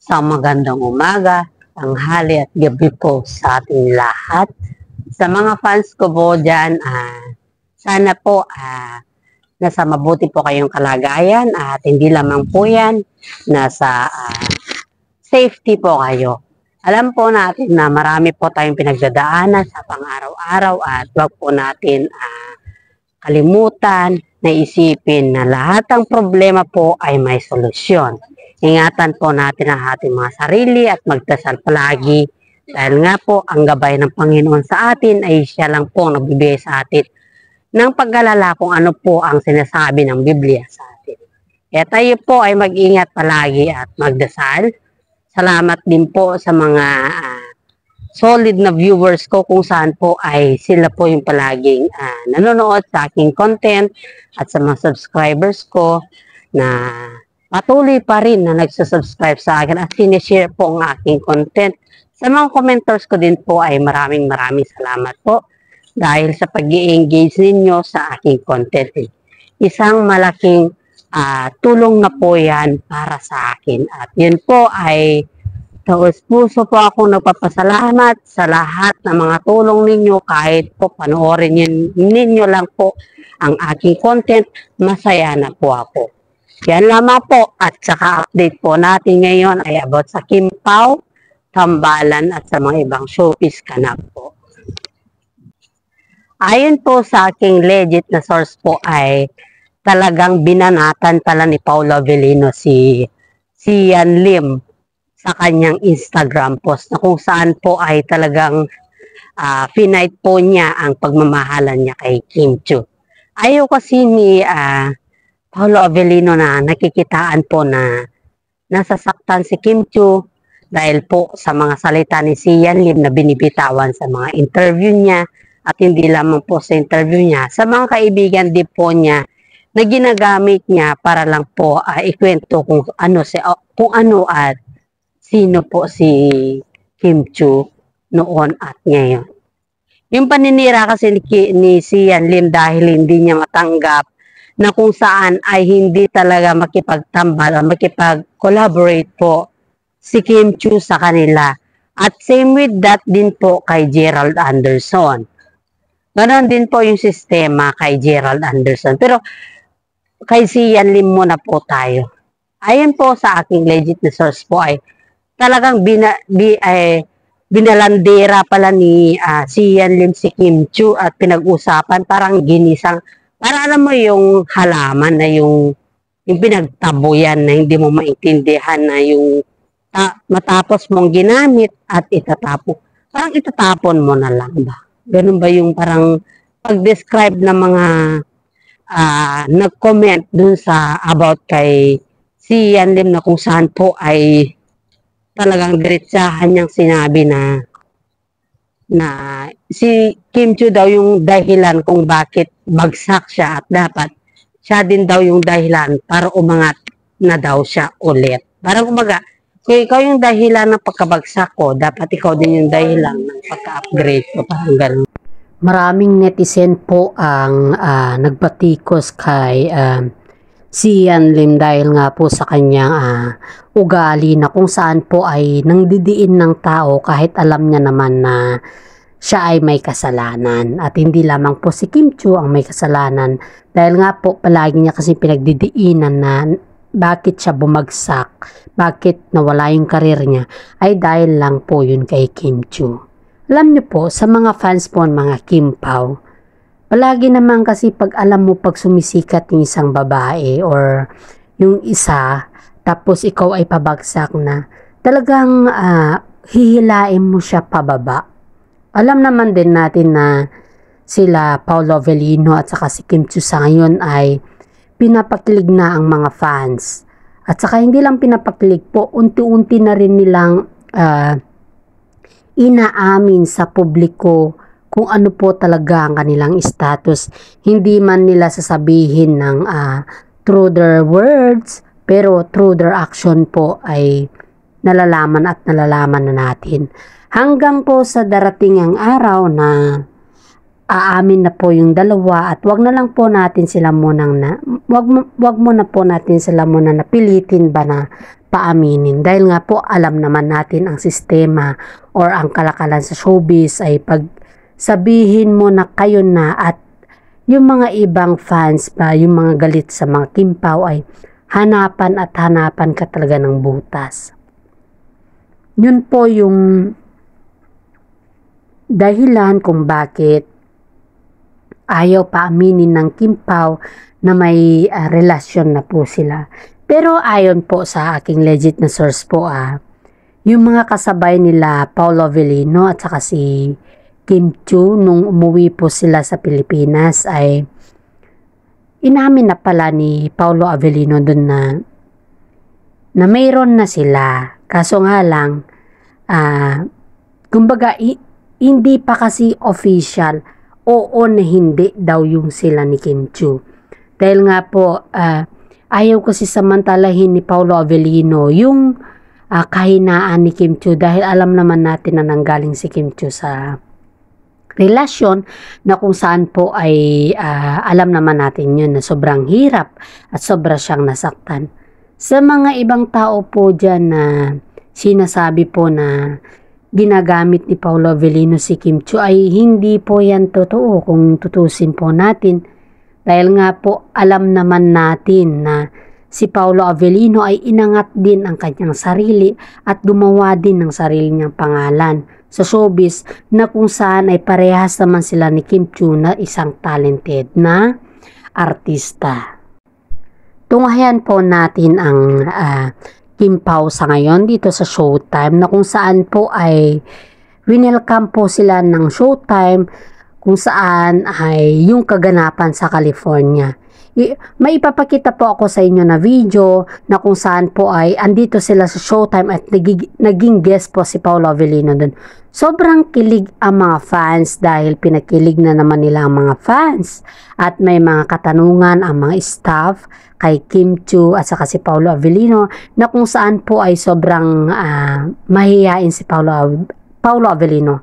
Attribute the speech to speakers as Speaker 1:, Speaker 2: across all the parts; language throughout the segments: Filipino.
Speaker 1: Sa magandang umaga, tanghali at gabi po sa ating lahat. Sa mga fans ko po dyan, sana po nasa mabuti po kayong kalagayan at hindi lamang po yan, nasa safety po kayo. Alam po natin na marami po tayong pinagdadaanan sa pang-araw-araw at wag po natin kalimutan na isipin na lahat ng problema po ay may solusyon. Ingatan po natin ang ating mga sarili at magdasal palagi dahil nga po ang gabay ng Panginoon sa atin ay siya lang po ang nagbibigay sa atin ng pag-alala kung ano po ang sinasabi ng Biblia sa atin. Kaya tayo po ay mag-ingat palagi at magdasal. Salamat din po sa mga solid na viewers ko kung saan po ay sila po yung palaging nanonood sa aking content at sa mga subscribers ko na patuloy pa rin na nagsusubscribe sa akin at sinishare po ang aking content. Sa mga commenters ko din po ay maraming salamat po dahil sa pag-i-engage ninyo sa aking content. Isang malaking tulong na po yan para sa akin at yun po ay taos puso po ako nagpapasalamat sa lahat ng mga tulong ninyo kahit po panoorin ninyo lang po ang aking content, masaya na po ako. Yan lamang po at saka update po natin ngayon ay about sa Kim Pao, Tambalan at sa mga ibang showbiz ganap po. Ayon po sa aking legit na source po ay talagang binanatan pala ni Paolo Avellino si Ian Lim sa kanyang Instagram post na kung saan po ay talagang finite po niya ang pagmamahalan niya kay Kim Chiu. Ayaw kasi ni Paolo Avellino na nakikitaan po na nasasaktan si Kim Chiu dahil po sa mga salita ni Ian Lim na binibitawan sa mga interview niya at hindi lamang po sa interview niya, sa mga kaibigan din po niya na ginagamit niya para lang po ikwento kung ano at sino po si Kim Chiu noon at ngayon. Yung paninira kasi ni Ian Lim dahil hindi niya matanggap na kung saan ay hindi talaga makipagtambal o makipag-collaborate po si Kim Chiu sa kanila. At same with that din po kay Gerald Anderson. Ganon din po yung sistema kay Gerald Anderson. Pero kay Ian Lim muna po tayo. Ayon po sa aking legit na source po ay talagang binalandera pala ni Ian Lim si Kim Chiu at pinag-usapan parang ginisang, para alam mo yung halaman na yung pinagtabuyan na hindi mo maintindihan na yung matapos mong ginamit at itatapon. Parang itatapon mo na lang ba? Ganun ba yung parang pag-describe ng mga nag-comment dun sa about kay Ian Lim na kung saan po ay talagang diretsahan niyang sinabi na si Kim Chiu daw yung dahilan kung bakit bagsak siya at dapat siya din daw yung dahilan para umangat na daw siya ulit. Parang umaga, kung ikaw yung dahilan ng pagkabagsak ko, dapat ikaw din yung dahilan ng pagka-upgrade ko. Parang ganun. Maraming netizen po ang nagbatikos kay si Ian Lim dahil nga po sa kanyang ugali na kung saan po ay nangdidiin ng tao kahit alam niya naman na siya ay may kasalanan. At hindi lamang po si Kim Chiu ang may kasalanan dahil nga po palagi niya kasi pinagdidiinan na bakit siya bumagsak, bakit nawala yung karir niya ay dahil lang po yun kay Kim Chiu. Alam niyo po sa mga fans po mga Kim Pao, palagi naman kasi pag alam mo pag sumisikat yung isang babae or yung isa tapos ikaw ay pabagsak na, talagang hihilain mo siya pababa. Alam naman din natin na sila Paolo Avellino at saka si Kim Chiu sa ngayon ay pinapakilig na ang mga fans. At saka hindi lang pinapakilig po, unti-unti na rin nilang inaamin sa publiko kung ano po talaga ang kanilang status. Hindi man nila sasabihin ng through their words, pero through their action po ay nalalaman at nalalaman na natin. Hanggang po sa darating ang araw na aamin na po yung dalawa at wag na lang po natin sila munang wag mo na po natin sila muna napilitin ba na paaminin. Dahil nga po alam naman natin ang sistema or ang kalakalan sa showbiz ay pag sabihin mo na kayo na at yung mga ibang fans pa, yung mga galit sa mga Kim Pao ay hanapan at hanapan ka talaga ng butas. Yun po yung dahilan kung bakit ayaw paaminin ng Kim Pao na may relasyon na po sila. Pero ayon po sa aking legit na source po, yung mga kasabay nila Paolo Avellino at saka si Kim Chiu nung umuwi po sila sa Pilipinas ay inamin na pala ni Paolo Avellino dun na mayroon na sila. Kaso nga lang, kumbaga hindi pa kasi official, oo na hindi daw yung sila ni Kim Chiu. Dahil nga po, ayaw kasi samantalahin ni Paolo Avellino yung kahinaan ni Kim Chiu dahil alam naman natin na nanggaling si Kim Chiu sa relasyon na kung saan po ay alam naman natin yun na sobrang hirap at sobra siyang nasaktan. Sa mga ibang tao po dyan na sinasabi po na ginagamit ni Paolo Avellino si Kim Chiu ay hindi po yan totoo kung tutusin po natin. Dahil nga po alam naman natin na si Paolo Avellino ay inangat din ang kanyang sarili at gumawa din ng sarili niyang pangalan sa showbiz na kung saan ay parehas naman sila ni Kim Chiu na isang talented na artista. Tunghayan po natin ang Kim Pao sa ngayon dito sa Showtime na kung saan po ay winelcome po sila ng Showtime kung saan ay yung kaganapan sa California. May ipapakita po ako sa inyo na video na kung saan po ay andito sila sa Showtime at naging guest po si Paolo Avellino dun. Sobrang kilig ang mga fans dahil pinakilig na naman nila ang mga fans at may mga katanungan ang mga staff kay Kim Chiu at saka si Paolo Avellino na kung saan po ay sobrang mahihain si Paolo Avellino.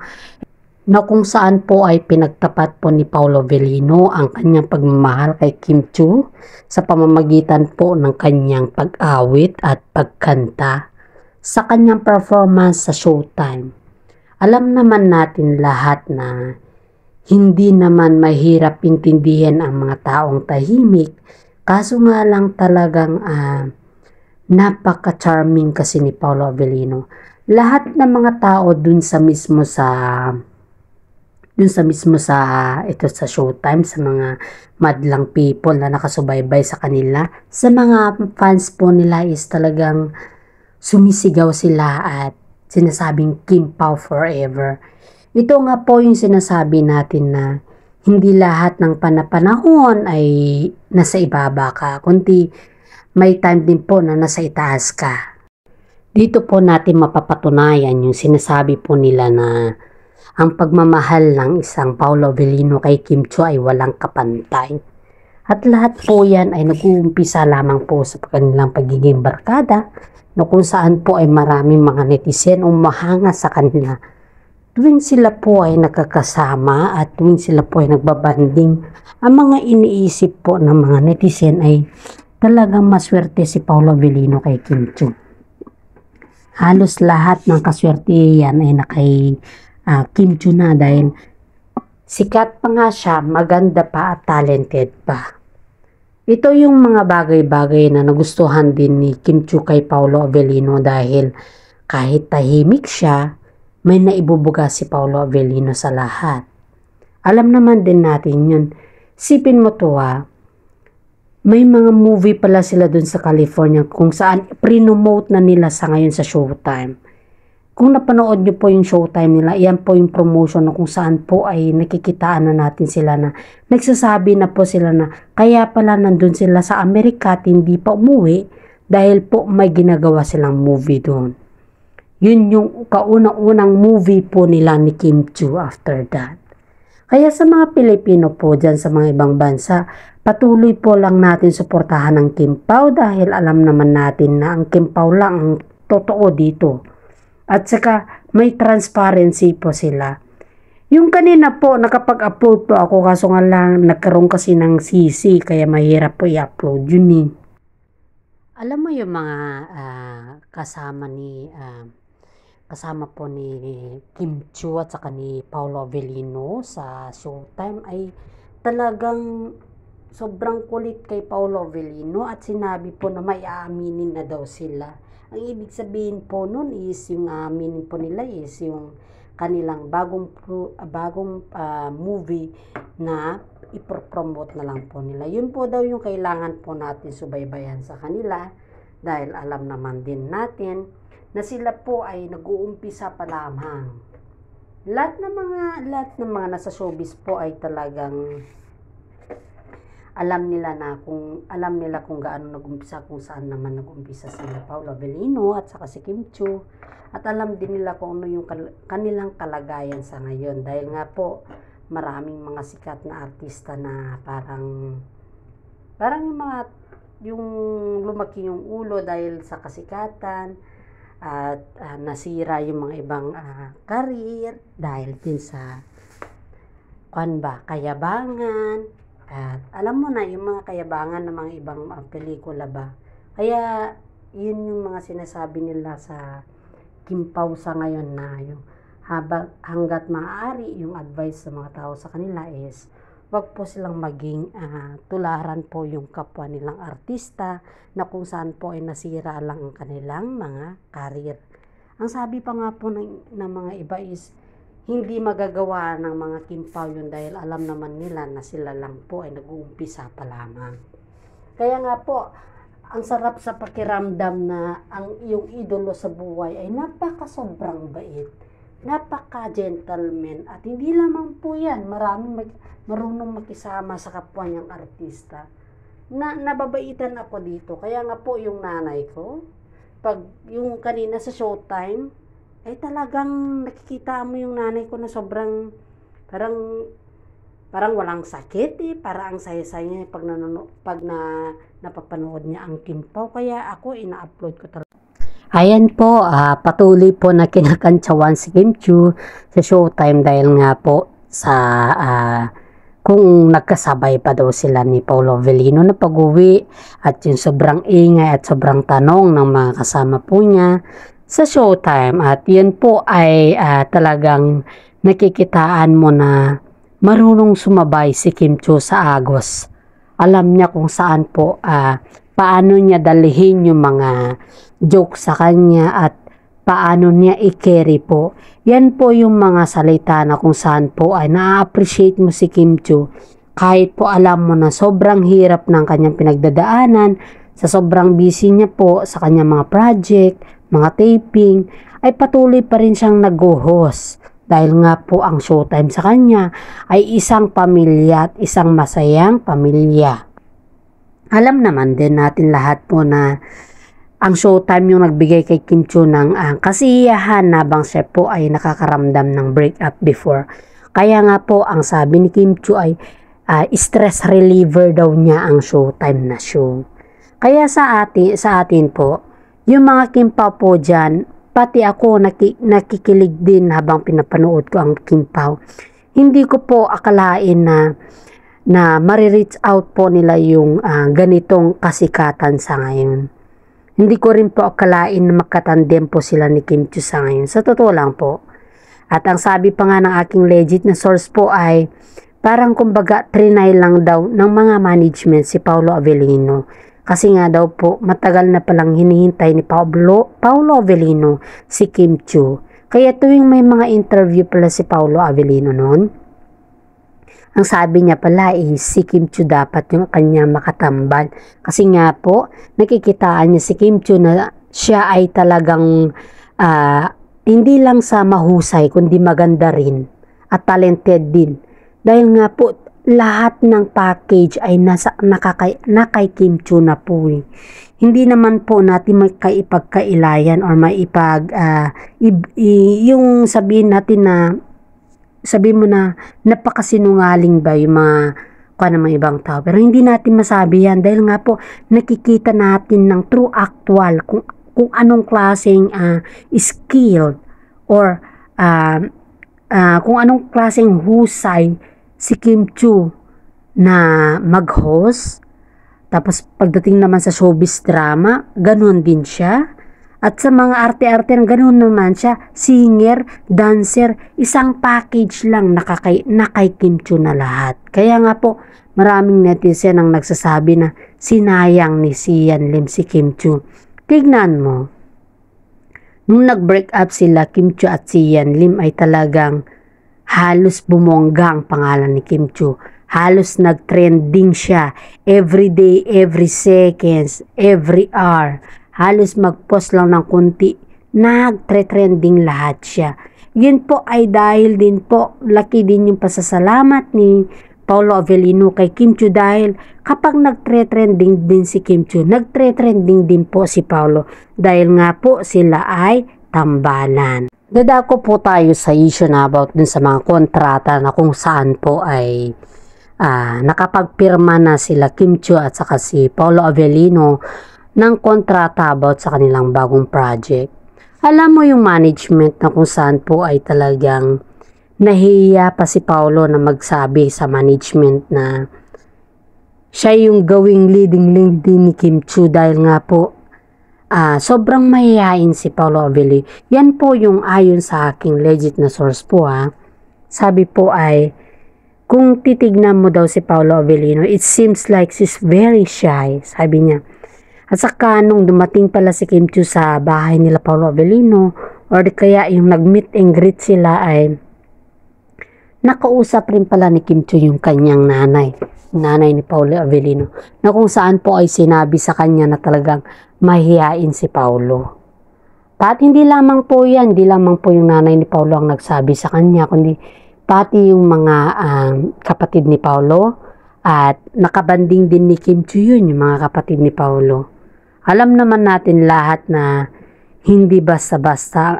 Speaker 1: Na kung saan po ay pinagtapat po ni Paolo Avellino ang kanyang pagmamahal kay Kim Chiu sa pamamagitan po ng kanyang pag-awit at pagkanta sa kanyang performance sa Showtime. Alam naman natin lahat na hindi naman mahirap intindihan ang mga taong tahimik, kaso nga lang talagang napaka-charming kasi ni Paolo Avellino. Lahat ng mga tao dun sa mismo sa ito sa Showtime, sa mga madlang people na nakasubaybay sa kanila, sa mga fans po nila is talagang sumisigaw sila at sinasabing Kim Pao forever. Ito nga po yung sinasabi natin na hindi lahat ng panahon ay nasa ibaba ka, kundi may time din po na nasa itaas ka. Dito po natin mapapatunayan yung sinasabi po nila na ang pagmamahal ng isang Paolo Avellino kay Kim Chiu ay walang kapantay. At lahat po yan ay nag-uumpisa lamang po sa kanilang pagiging barkada na kung saan po ay maraming mga netizen umahanga sa kanila. Tuwing sila po ay nakakasama at tuwing sila po ay nagbabanding, ang mga iniisip po ng mga netizen ay talagang maswerte si Paolo Avellino kay Kim Chiu. Halos lahat ng kaswerte yan ay Kim Chiu na dahil sikat pa nga siya, maganda pa at talented pa. Ito yung mga bagay-bagay na nagustuhan din ni Kim Chiu kay Paolo Avellino dahil kahit tahimik siya, may naibubuga si Paolo Avellino sa lahat. Alam naman din natin yun. Sipin mo to may mga movie pala sila dun sa California kung saan pre-promote na nila sa ngayon sa Showtime. Kung napanood nyo po yung Showtime nila, yan po yung promotion na kung saan po ay nakikitaan na natin sila na nagsasabi na po sila na kaya pala nandun sila sa Amerika at hindi pa umuwi dahil po may ginagawa silang movie doon. Yun yung kaunang-unang movie po nila ni Kim Chiu after that. Kaya sa mga Pilipino po dyan sa mga ibang bansa, patuloy po lang natin suportahan ng Kim Pao dahil alam naman natin na ang Kim Pao lang ang totoo dito. At saka may transparency po sila. Yung kanina po nakapag-upload po ako kaso nga lang nagkaroon kasi ng CC kaya mahirap po i-upload yun . Alam mo yung mga kasama po ni Kim Chu at saka ni Paolo Avellino sa Showtime ay talagang sobrang kulit kay Paolo Avellino at sinabi po na may aaminin na daw sila. Ang ibig sabihin po nun is yung aaminin po nila is yung kanilang bagong movie na ipropromote na lang po nila. Yun po daw yung kailangan po natin subaybayan sa kanila dahil alam naman din natin na sila po ay nag-uumpisa pa lamang. Lahat ng mga nasa showbiz po ay talagang alam nila kung gaano nag-umpisa, kung saan naman nag-umpisa sila Paolo Avellino at saka si Kim Chu, at alam din nila kung ano yung kanilang kalagayan sa ngayon dahil nga po maraming mga sikat na artista na parang yung lumaki yung ulo dahil sa kasikatan at nasira yung mga ibang career dahil din sa kayabangan. At alam mo na yung mga kayabangan ng mga ibang pelikula ba. Kaya yun yung mga sinasabi nila sa Kim Pao sa ngayon na yung hanggat maaari yung advice sa mga tao sa kanila is wag po silang maging tularan po yung kapwa nilang artista na kung saan po ay nasira lang ang kanilang mga karir. Ang sabi pa nga po ng mga iba is hindi magagawa ng mga Kim Pao yun dahil alam naman nila na sila lang po ay nag-uumpisa pa lamang. Kaya nga po, ang sarap sa pakiramdam na ang iyong idolo sa buhay ay napaka-sobrang bait, napaka-gentleman, at hindi lamang po yan, maraming marunong makisama sa kapwa niyang artista. Nababaitan ako dito, kaya nga po yung nanay ko, pag yung kanina sa Showtime, ay talagang nakikita mo yung nanay ko na sobrang parang walang sakit parang ang saya-saya niya pag napapanood niya ang Kim Pao, kaya ako ina-upload ko talaga. Ayan po, patuloy po na kinakantsawan si Kim Chu sa Showtime dahil nga po sa kung nagkasabay pa daw sila ni Paolo Avellino na pag-uwi at yung sobrang ingay at sobrang tanong ng mga kasama po niya sa Showtime, at yun po ay talagang nakikitaan mo na marunong sumabay si Kim Chu sa agos. Alam niya kung saan po paano niya dalihin yung mga joke sa kanya at paano niya i-carry po. Yan po yung mga salita na kung saan po ay na-appreciate mo si Kim Chu kahit po alam mo na sobrang hirap ng kanyang pinagdadaanan, sa sobrang busy niya po sa kanyang mga project, mga taping, ay patuloy pa rin siyang nag-host dahil nga po ang Showtime sa kanya ay isang pamilya at isang masayang pamilya. Alam naman din natin lahat po na ang Showtime yung nagbigay kay Kim Chu ng kasiyahan habang siya po ay nakakaramdam ng breakup before. Kaya nga po ang sabi ni Kim Chu ay stress reliever daw niya ang Showtime na show. Kaya sa atin po, yung mga Kim Pao po dyan, pati ako nakikilig din habang pinapanood ko ang Kim Pao. Hindi ko po akalain na marireach out po nila yung ganitong kasikatan sa ngayon. Hindi ko rin po akalain na magkatandem po sila ni Kim Chu sa ngayon. Sa totoo lang po. At ang sabi pa nga ng aking legit na source po ay parang kumbaga trinay lang daw ng mga management si Paolo Avellino. Kasi nga daw po, matagal na palang hinihintay ni Paolo Avellino si Kim Chu. Kaya tuwing may mga interview pala si Paolo Avellino noon, ang sabi niya pala si Kim Chu dapat yung kanya makatambal. Kasi nga po, nakikitaan niya si Kim Chu na siya ay talagang hindi lang sa mahusay, kundi maganda rin at talented din. Dahil nga po, lahat ng package ay na kay Kim Chu na po Hindi naman po natin maipagkailayan or yung sabihin mo na napakasinungaling ba yung mga ibang tao. Pero hindi natin masabi yan dahil nga po nakikita natin ng true actual kung anong klaseng skilled or kung anong klaseng husay si Kim Chu na mag-host. Tapos pagdating naman sa showbiz drama, ganun din siya. At sa mga arte-arte, ganun naman siya. Singer, dancer, isang package lang na kay Kim Chiu na lahat. Kaya nga po, maraming netizen ang nagsasabi na sinayang ni Sian Lim si Kim Chiu. Tignan mo, nung nag-break up sila, Kim Chiu at Sian Lim ay talagang halos bumongga ang pangalan ni Kim Chiu. Halos nag-trending siya every day, every seconds, every hour. Halos mag-post lang ng kunti, nag-trending lahat siya. Yun po ay dahil din po, laki din yung pasasalamat ni Paolo Avellino kay Kim Chiu dahil kapag nag-trending din si Kim Chiu, nag-trending din po si Paolo dahil nga po sila ay tambalan. Dadako po tayo sa issue na about dun sa mga kontrata na kung saan po ay nakapagpirma na sila Kim Chiu at saka si Paolo Avellino ng kontrata about sa kanilang bagong project. Alam mo yung management na kung saan po ay talagang nahiya pa si Paolo na magsabi sa management na siya yung gawing leading lady ni Kim Chiu dahil nga po sobrang mahihain si Paolo Avellino. Yan po yung ayon sa aking legit na source po Sabi po ay kung titignan mo daw si Paolo Avellino, it seems like she's very shy, sabi niya. At saka nung dumating pala si Kim Chiu sa bahay nila Paolo Avellino or kaya yung nag-meet and greet sila ay nakausap rin pala ni Kim Chiu yung kanyang nanay ni Paolo Avellino, na kung saan po ay sinabi sa kanya na talagang mahihain si Paolo. At hindi lamang po yan, hindi lamang po yung nanay ni Paolo ang nagsabi sa kanya, kundi pati yung mga kapatid ni Paolo at nakabanding din ni Kim Chiu yun, yung mga kapatid ni Paolo. Alam naman natin lahat na hindi basta-basta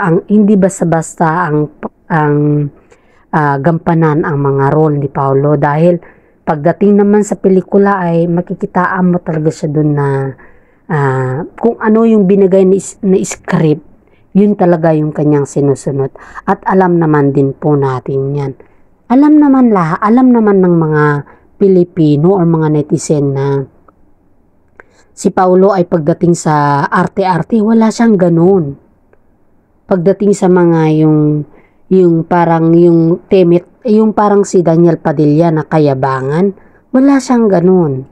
Speaker 1: ang gampanan ang mga role ni Paolo dahil pagdating naman sa pelikula ay makikitaan mo talaga siya doon na kung ano yung binigay na script, yun talaga yung kanyang sinusunod. At alam naman din po natin yan. Alam naman ng mga Pilipino or mga netizen na si Paolo ay pagdating sa arte-arte, wala siyang ganun. Pagdating sa mga yung parang yung temit, yung parang si Daniel Padilla na kayabangan, wala siyang ganun.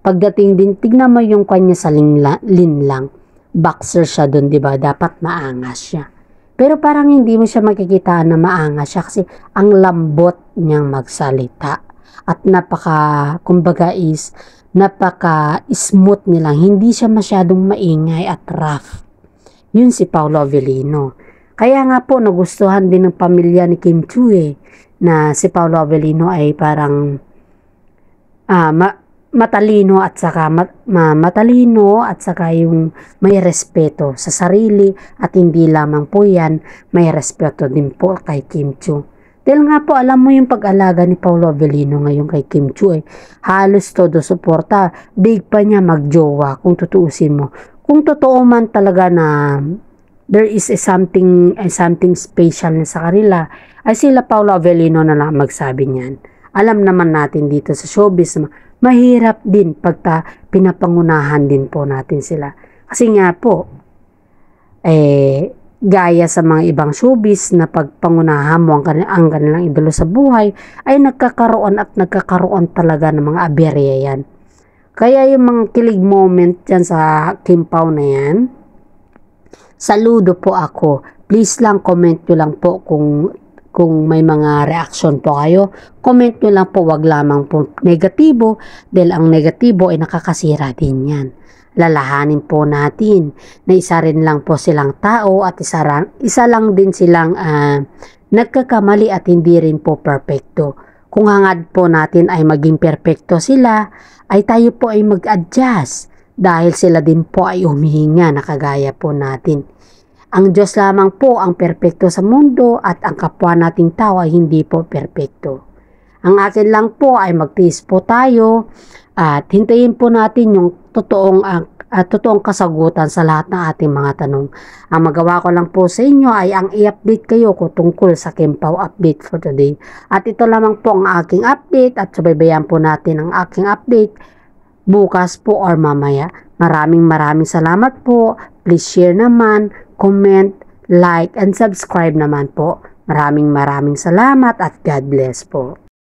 Speaker 1: Pagdating din, tignan mo yung kanya sa linlang, boxer siya dun, di ba? Dapat maangas siya. Pero parang hindi mo siya makikita na maangas siya kasi ang lambot niyang magsalita. At napaka-smooth nilang, hindi siya masyadong maingay at rough. Yun si Paolo Avellino. Kaya nga po, nagustuhan din ng pamilya ni Kim Chiu na si Paolo Avellino ay parang matalino at saka yung may respeto sa sarili at hindi lamang po yan, may respeto din po kay Kim Chiu. Dahil nga po, alam mo yung pag-alaga ni Paolo Avellino ngayon kay Kim Chiu halos todo suporta. Big pa niya magjowa kung tutuusin mo. Kung totoo man talaga na there is something special na sa kanila, ay sila Paolo Avellino na lang magsabi niyan. Alam naman natin dito sa showbiz, mahirap din pagka pinapangunahan din po natin sila. Kasi nga po, gaya sa mga ibang showbiz na pagpangunahan mo ang kanilang idolo sa buhay, ay nagkakaroon talaga ng mga aberya yan. Kaya yung mga kilig moment dyan sa Kim Pao na yan, saludo po ako. Please lang comment nyo lang po kung may mga reaction po kayo. Comment nyo lang po, wag lamang po negatibo dahil ang negatibo ay nakakasira din yan. Lalahanin po natin na isa rin lang po silang tao at isa lang din silang nagkakamali at hindi rin po perfecto. Kung hangad po natin ay maging perfecto sila, ay tayo po ay mag-adjust dahil sila din po ay humihinga na kagaya po natin. Ang Diyos lamang po ang perpekto sa mundo at ang kapwa nating tao ay hindi po perpekto. Ang akin lang po ay magtiis po tayo at hintayin po natin yung totoong kasagutan sa lahat ng ating mga tanong. Ang magawa ko lang po sa inyo ay ang i-update kayo ko tungkol sa Kim Pao update for today. At ito lamang po ang aking update at subaybayan po natin ang aking update bukas po or mamaya. Maraming salamat po. Please share naman, comment, like, and subscribe naman po. Maraming salamat at God bless po.